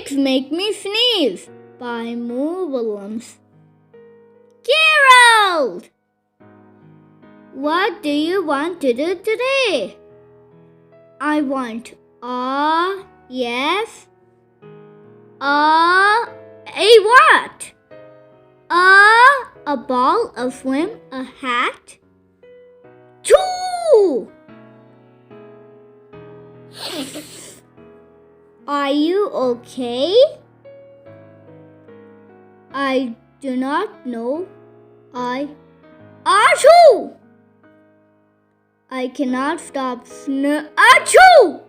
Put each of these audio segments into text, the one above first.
Pigs Make Me Sneeze by Willems. Gerald! What do you want to do today? I want yes. A what? A ball, a swim, a hat. 2. Are you okay? I do not know. Achoo! I cannot stop achoo!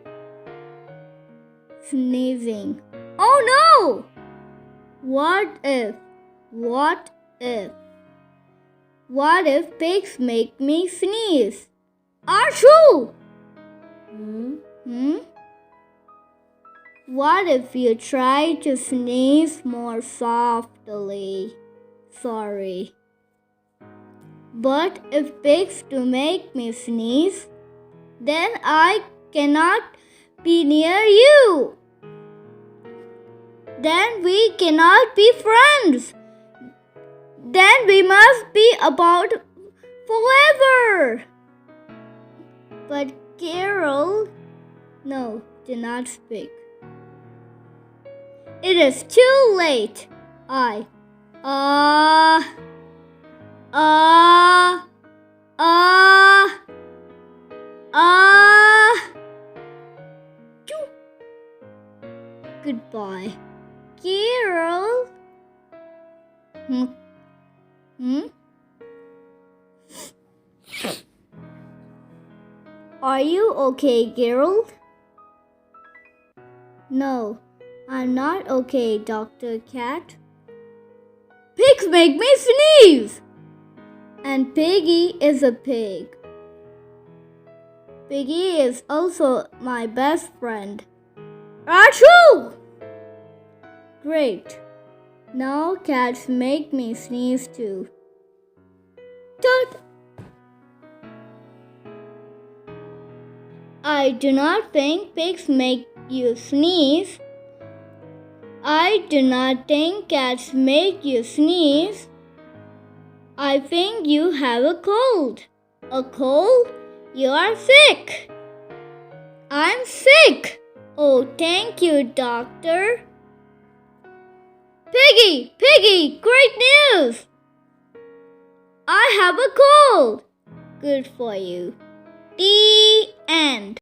Sneezing. Oh no! What if pigs make me sneeze? Achoo! What if you try to sneeze more softly? Sorry. But if pigs do make me sneeze, then I cannot be near you. Then we cannot be friends. Then we must be about forever. But Gerald, no, do not speak. It is too late. Goodbye. Gerald? Are you okay, Gerald? No, I'm not okay, Dr. Cat. Pigs make me sneeze! And Piggie is a pig. Piggie is also my best friend. Achoo! Great. Now cats make me sneeze too. Toot! I do not think pigs make you sneeze. I do not think cats make you sneeze. I think you have a cold. A cold? You are sick. I'm sick. Oh, thank you, doctor. Piggie, great news. I have a cold. Good for you. The end.